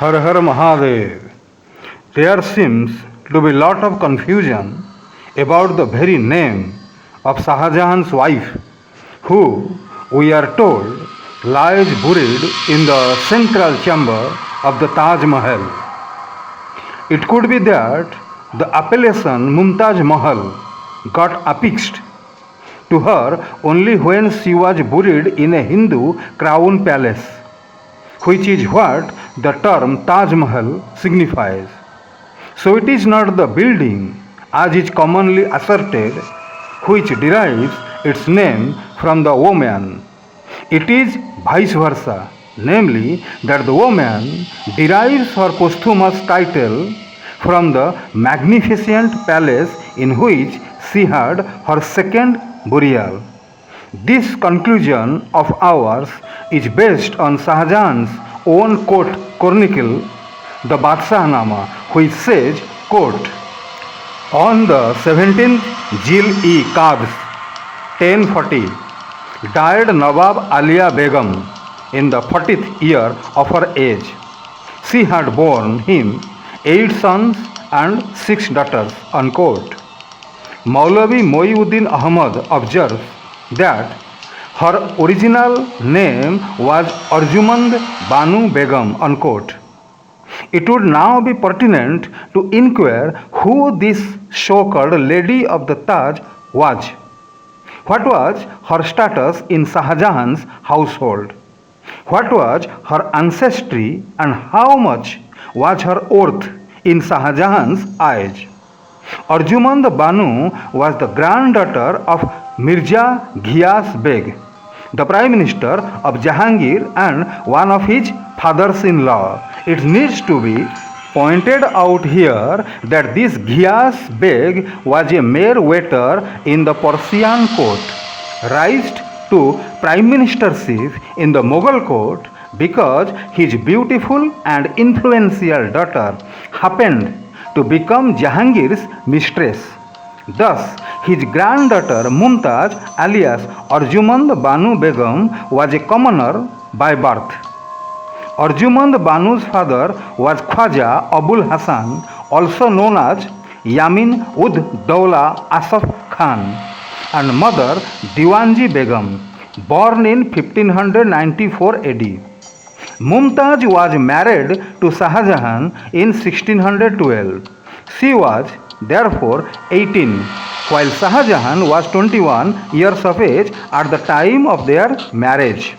Har Har Mahadev. There seems to be lot of confusion about the very name of Shahjahan's wife, who, we are told, lies buried in the central chamber of the Taj Mahal. It could be that the appellation Mumtaz Mahal got affixed to her only when she was buried in a Hindu crown palace, which is what the term Taj Mahal signifies. So it is not the building, as is commonly asserted, which derives its name from the woman. It is vice versa, namely that the woman derives her posthumous title from the magnificent palace in which she had her second burial. This conclusion of ours is based on Shahjahan's own court chronicle, the Badshahnama, which says, quote, on the 17th Jil-e-Qabs, 1040, died Nawab Alia Begum in the 40th year of her age. She had borne him 8 sons and 6 daughters, unquote. Maulavi Moiuddin Ahmad observes that her original name was Arjumand Banu Begum, unquote. It would now be pertinent to inquire who this so-called Lady of the Taj was. What was her status in Shahjahan's household? What was her ancestry and how much was her worth in Shahjahan's eyes? Arjumand Banu was the granddaughter of Mirza Ghiyas Beg, the Prime Minister of Jahangir and one of his fathers-in-law. It needs to be pointed out here that this Ghiyas Beg was a mere waiter in the Persian court, raised to prime ministership in the Mughal court because his beautiful and influential daughter happened to become Jahangir's mistress. Thus, his granddaughter Mumtaz alias Arjumand Banu Begum was a commoner by birth. Arjumand Banu's father was Khwaja Abul Hasan, also known as Yamin ud Daula Asaf Khan, and mother Diwanji Begum, born in 1594 AD. Mumtaz was married to Shahjahan in 1612. She was therefore 18, while Shahjahan was 21 years of age at the time of their marriage.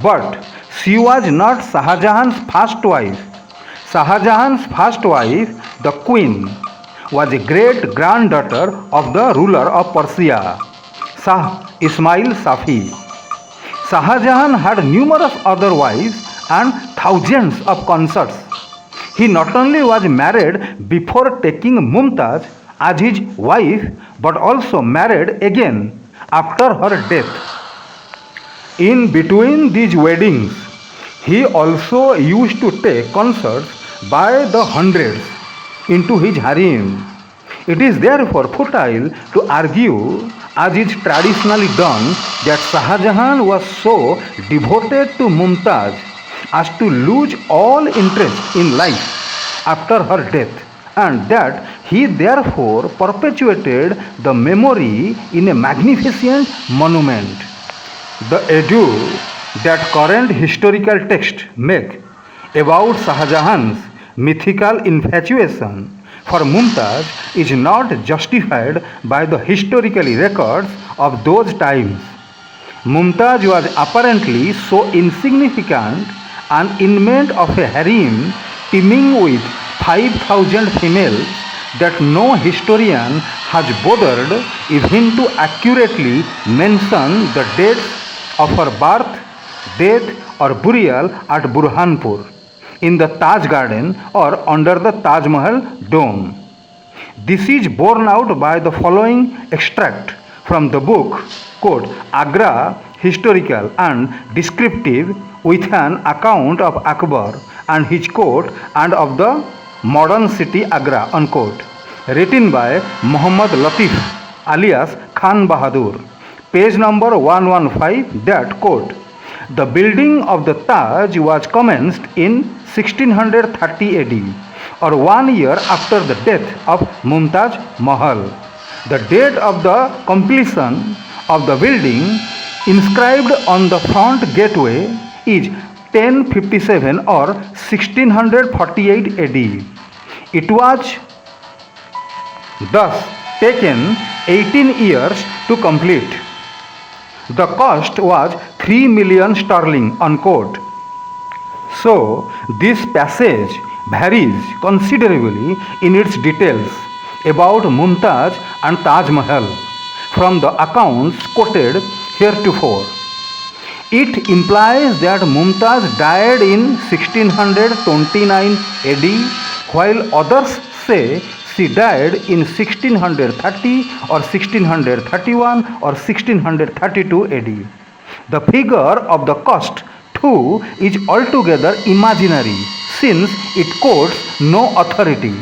But she was not Shahjahan's first wife. Shahjahan's first wife, the queen, was a great granddaughter of the ruler of Persia, Shah Ismail Safi. Shahjahan had numerous other wives and thousands of consorts. He not only was married before taking Mumtaz as his wife, but also married again after her death. In between these weddings, he also used to take consorts by the hundreds into his harem. It is therefore futile to argue, as is traditionally done, that Shahjahan was so devoted to Mumtaz as to lose all interest in life after her death, and that he therefore perpetuated the memory in a magnificent monument. The ado that current historical texts make about Shahjahan's mythical infatuation for Mumtaz is not justified by the historical records of those times. Mumtaz was apparently so insignificant an inmate of a harem teeming with 5,000 females that no historian has bothered even to accurately mention the dates of her birth, death or burial at Burhanpur, in the Taj Garden or under the Taj Mahal dome. This is borne out by the following extract from the book, quote, Agra Historical and Descriptive, with an account of Akbar and his court and of the modern city Agra, unquote, written by Muhammad Latif alias Khan Bahadur, page number 115, that, quote, The building of the Taj was commenced in 1630 AD, or 1 year after the death of Mumtaz Mahal. The date of the completion of the building inscribed on the front gateway is 1057 or 1648 AD. It was thus taken 18 years to complete. The cost was 3 million sterling, unquote. So, this passage varies considerably in its details about Mumtaz and Taj Mahal from the accounts quoted heretofore. It implies that Mumtaz died in 1629 AD, while others say she died in 1630 or 1631 or 1632 AD. The figure of the cost too is altogether imaginary since it quotes no authority.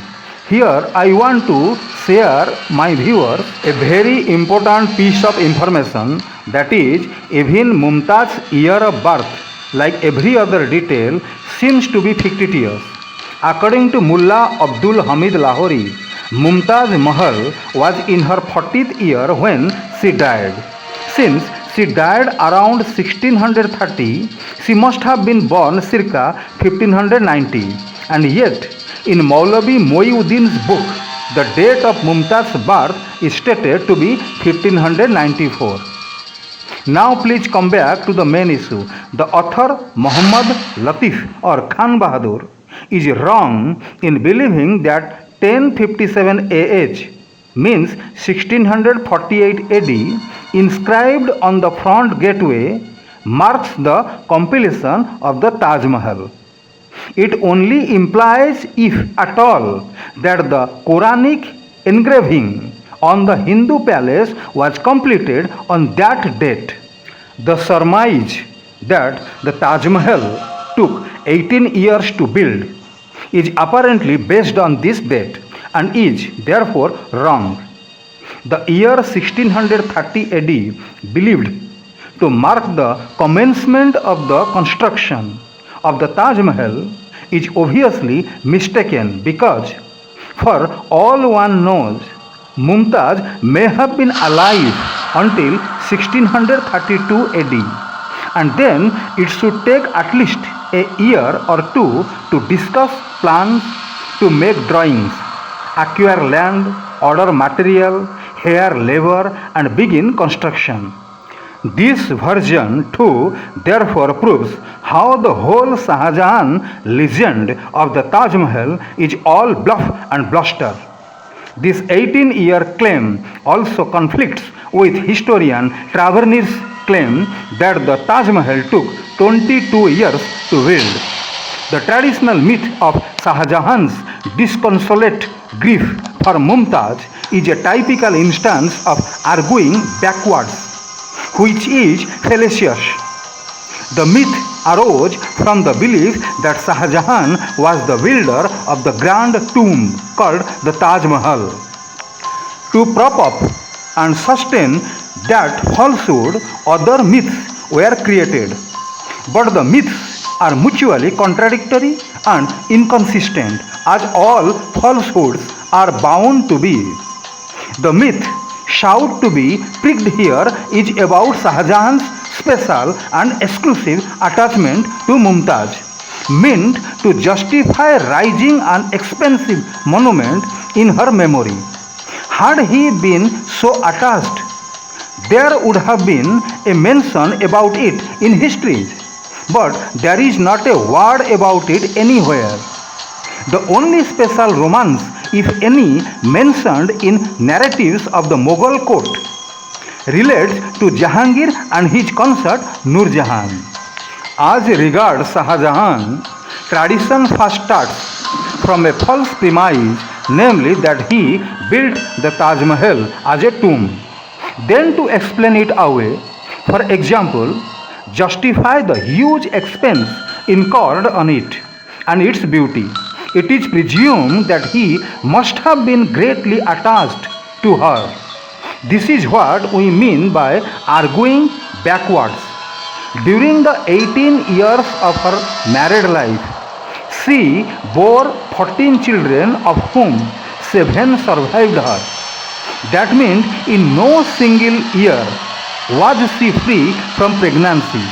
Here I want to share my viewers a very important piece of information, that is, even Mumtaz's year of birth, like every other detail, seems to be fictitious. According to Mullah Abdul Hamid Lahori, Mumtaz Mahal was in her 40th year when she died. Since she died around 1630, she must have been born circa 1590, and yet in Maulavi Moiuddin's book, the date of Mumtaz's birth is stated to be 1594. Now please come back to the main issue. The author Muhammad Latif or Khan Bahadur is wrong in believing that 1057 AH means 1648 AD inscribed on the front gateway marks the completion of the Taj Mahal. It only implies, if at all, that the Quranic engraving on the Hindu palace was completed on that date. The surmise that the Taj Mahal took 18 years to build is apparently based on this date and is therefore wrong. The year 1630 AD believed to mark the commencement of the construction of the Taj Mahal is obviously mistaken because, for all one knows, Mumtaz may have been alive until 1632 AD, and then it should take at least a year or two to discuss plans, to make drawings, acquire land, order material, hire labor, and begin construction. This version too therefore proves how the whole Shah Jahan legend of the Taj Mahal is all bluff and bluster. This 18-year claim also conflicts with historian Travernier's claim that the Taj Mahal took 22 years to build. The traditional myth of Shah Jahan's disconsolate grief for Mumtaz is a typical instance of arguing backwards, which is fallacious. The myth arose from the belief that Shah Jahan was the builder of the grand tomb called the Taj Mahal. To prop up and sustain that falsehood, other myths were created. But the myths are mutually contradictory and inconsistent, as all falsehoods are bound to be. The myth sought to be pricked here is about Shah Jahan's special and exclusive attachment to Mumtaz, meant to justify raising an expensive monument in her memory. Had he been so attached, there would have been a mention about it in histories, but there is not a word about it anywhere. The only special romance, if any, mentioned in narratives of the Mughal court relates to Jahangir and his consort Nur Jahan. As regards Shah Jahan, tradition first starts from a false premise, namely that he built the Taj Mahal as a tomb. Then to explain it away, for example, justify the huge expense incurred on it and its beauty, it is presumed that he must have been greatly attached to her. This is what we mean by arguing backwards. During the 18 years of her married life, she bore 14 children, of whom 7 survived her. That means in no single year was she free from pregnancy,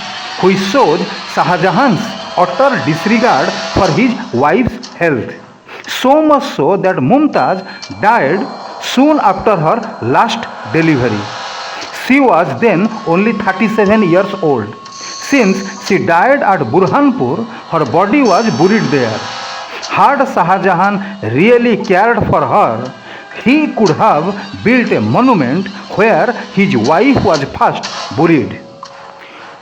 which shows Shah Jahan's utter disregard for his wife's health. So much so that Mumtaz died soon after her last delivery. She was then only 37 years old. Since she died at Burhanpur, her body was buried there. Had Shah Jahan really cared for her, he could have built a monument where his wife was first buried.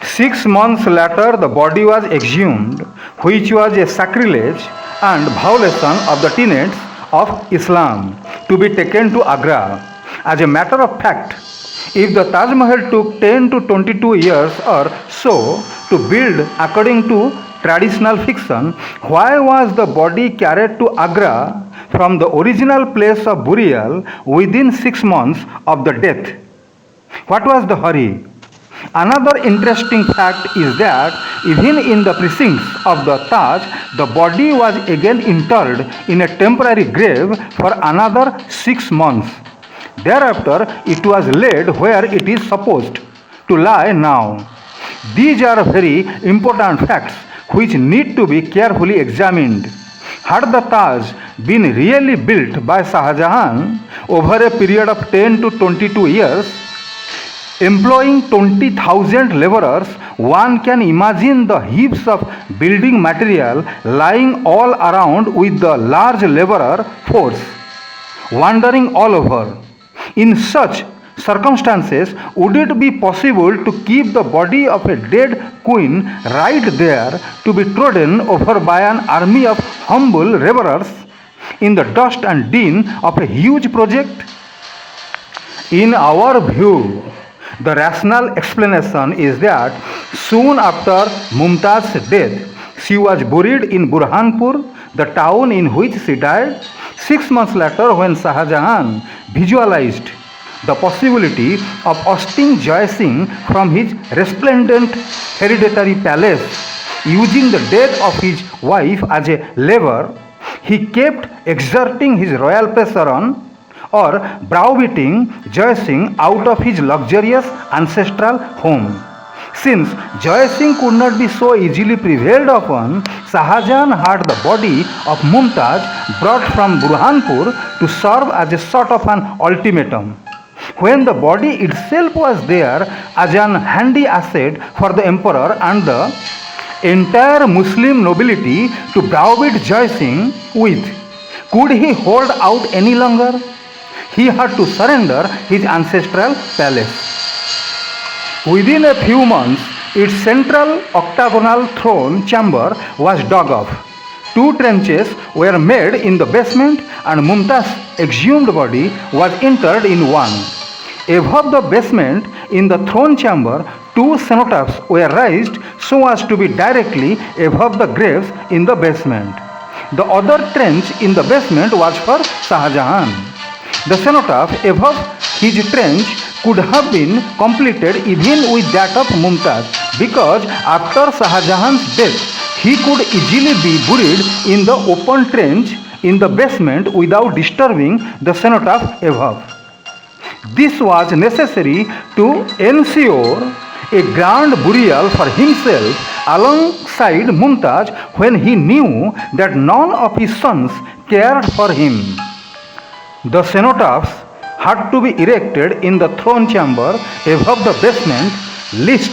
6 months later, the body was exhumed, which was a sacrilege and violation of the tenets of Islam, to be taken to Agra. As a matter of fact, if the Taj Mahal took 10 to 22 years or so to build according to traditional fiction, why was the body carried to Agra from the original place of burial within 6 months of the death? What was the hurry? Another interesting fact is that even in the precincts of the Taj, the body was again interred in a temporary grave for another 6 months. Thereafter, it was laid where it is supposed to lie now. These are very important facts which need to be carefully examined. Had the Taj been really built by Shah Jahan over a period of 10 to 22 years, employing 20,000 laborers, one can imagine the heaps of building material lying all around with the large laborer force wandering all over. In such circumstances, would it be possible to keep the body of a dead queen right there to be trodden over by an army of humble laborers in the dust and din of a huge project? In our view, the rational explanation is that soon after Mumtaz's death, she was buried in Burhanpur, the town in which she died. 6 months later, when Shah Jahan visualized the possibility of ousting Jai Singh from his resplendent hereditary palace using the death of his wife as a lever, he kept exerting his royal pressure on or browbeating Jai Singh out of his luxurious ancestral home. Since Jai Singh could not be so easily prevailed upon, Shah Jahan had the body of Mumtaz brought from Burhanpur to serve as a sort of an ultimatum. When the body itself was there as an handy asset for the emperor and the entire Muslim nobility to browbeat Jai Singh with, could he hold out any longer? He had to surrender his ancestral palace. Within a few months, its central octagonal throne chamber was dug up. 2 trenches were made in the basement and Mumtaz's exhumed body was interred in one. Above the basement, in the throne chamber, 2 cenotaphs were raised so as to be directly above the graves in the basement. The other trench in the basement was for Shah Jahan. The cenotaph above his trench could have been completed even with that of Mumtaz, because after Shah Jahan's death, he could easily be buried in the open trench in the basement without disturbing the cenotaph above. This was necessary to ensure a grand burial for himself alongside Mumtaz when he knew that none of his sons cared for him. The cenotaphs had to be erected in the throne chamber above the basement list,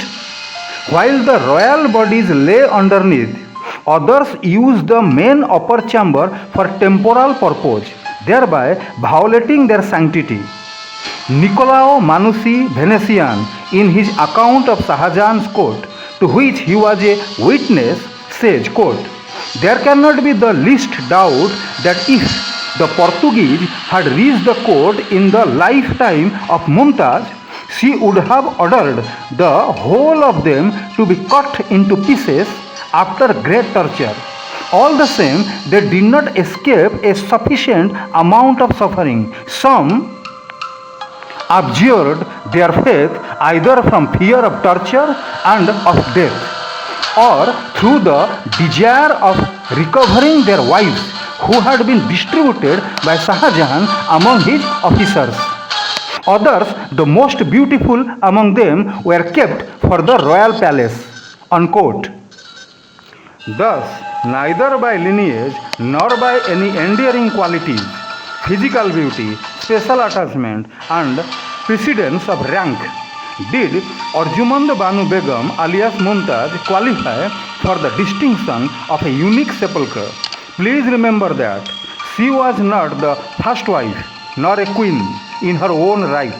while the royal bodies lay underneath. Others used the main upper chamber for temporal purpose, thereby violating their sanctity. Niccolao Manussi Venetian, in his account of Shah Jahan's court, to which he was a witness, says, quote, "There cannot be the least doubt that if the Portuguese had reached the court in the lifetime of Mumtaz, she would have ordered the whole of them to be cut into pieces after great torture. All the same, they did not escape a sufficient amount of suffering. Some abjured their faith either from fear of torture and of death, or through the desire of recovering their wives who had been distributed by Shah Jahan among his officers. Others, the most beautiful among them, were kept for the royal palace. Unquote. Thus, neither by lineage nor by any endearing qualities, physical beauty, special attachment, and precedence of rank, did Arjumand Banu Begum alias Mumtaz qualify for the distinction of a unique sepulchre. Please remember that she was not the first wife nor a queen in her own right.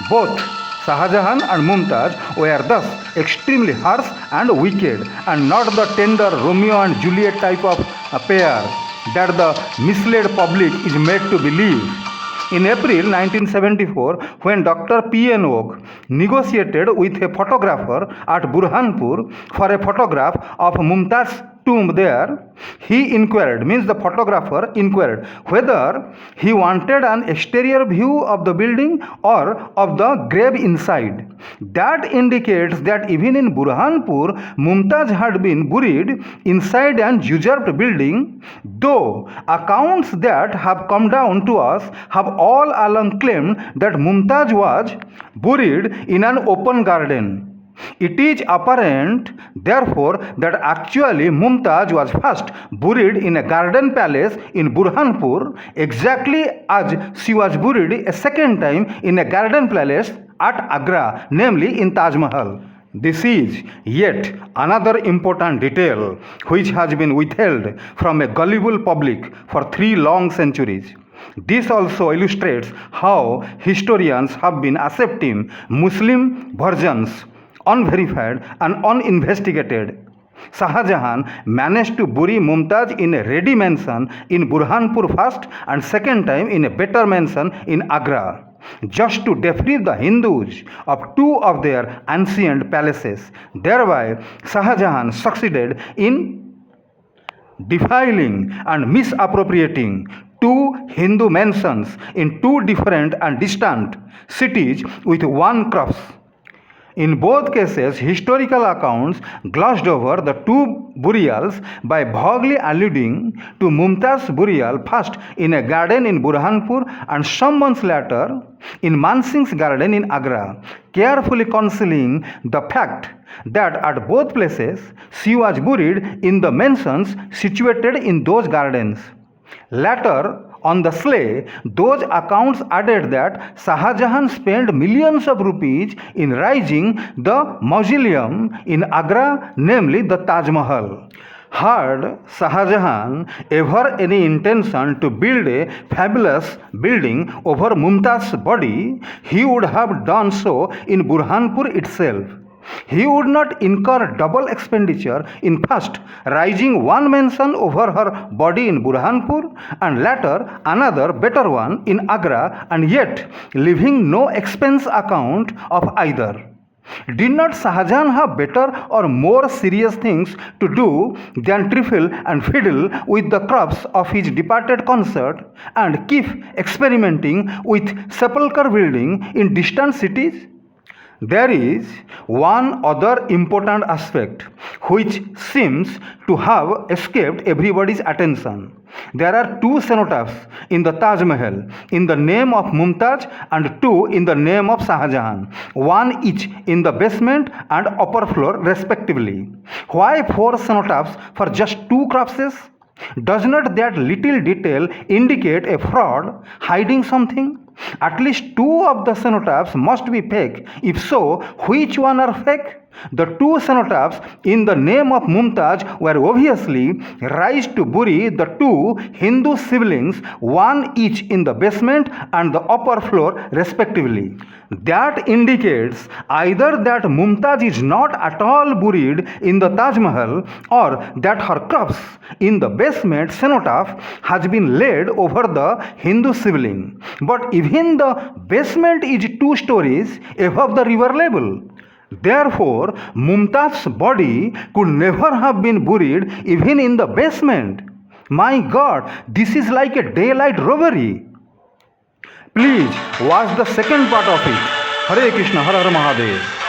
Both Shah Jahan and Mumtaz were thus extremely harsh and wicked, and not the tender Romeo and Juliet type of a pair that the misled public is made to believe. In April 1974, when Dr. P.N. Oak negotiated with a photographer at Burhanpur for a photograph of Mumtaz's tomb there, the photographer inquired whether he wanted an exterior view of the building or of the grave inside. That indicates that even in Burhanpur, Mumtaz had been buried inside an usurped building, though accounts that have come down to us have all along claimed that Mumtaz was buried in an open garden. It is apparent, therefore, that actually Mumtaz was first buried in a garden palace in Burhanpur, exactly as she was buried a second time in a garden palace at Agra, namely in Taj Mahal. This is yet another important detail which has been withheld from a gullible public for 3 long centuries. This also illustrates how historians have been accepting Muslim versions, unverified and uninvestigated. Shah Jahan managed to bury Mumtaz in a ready mansion in Burhanpur first and second time in a better mansion in Agra, just to defraud the Hindus of 2 of their ancient palaces. Thereby, Shah Jahan succeeded in defiling and misappropriating 2 Hindu mansions in 2 different and distant cities with 1 crops. In both cases, historical accounts glossed over the 2 burials by vaguely alluding to Mumtaz's burial first in a garden in Burhanpur and some months later in Mansing's garden in Agra, carefully concealing the fact that at both places she was buried in the mansions situated in those gardens. Later, on the sleigh, those accounts added that Shah Jahan spent millions of rupees in raising the mausoleum in Agra, namely the Taj Mahal. Had Shah Jahan ever any intention to build a fabulous building over Mumtaz's body, he would have done so in Burhanpur itself. He would not incur double expenditure in first raising 1 mansion over her body in Burhanpur and later another better one in Agra, and yet leaving no expense account of either. Did not Shah Jahan have better or more serious things to do than trifle and fiddle with the crops of his departed consort and keep experimenting with sepulchre building in distant cities? There is one other important aspect which seems to have escaped everybody's attention. There are 2 cenotaphs in the Taj Mahal in the name of Mumtaz and 2 in the name of Shah Jahan, 1 each in the basement and upper floor respectively. Why 4 cenotaphs for just 2 corpses? Does not that little detail indicate a fraud hiding something? At least 2 of the cenotaphs must be fake. If so, which one are fake? The 2 cenotaphs in the name of Mumtaz were obviously raised to bury the 2 Hindu siblings, 1 each in the basement and the upper floor respectively. That indicates either that Mumtaz is not at all buried in the Taj Mahal, or that her corpse in the basement cenotaph has been laid over the Hindu sibling. But even the basement is 2 stories above the river level. Therefore, Mumtaz's body could never have been buried even in the basement. My God, this is like a daylight robbery. Please watch the second part of it. Hare Krishna, Har Har Mahadev.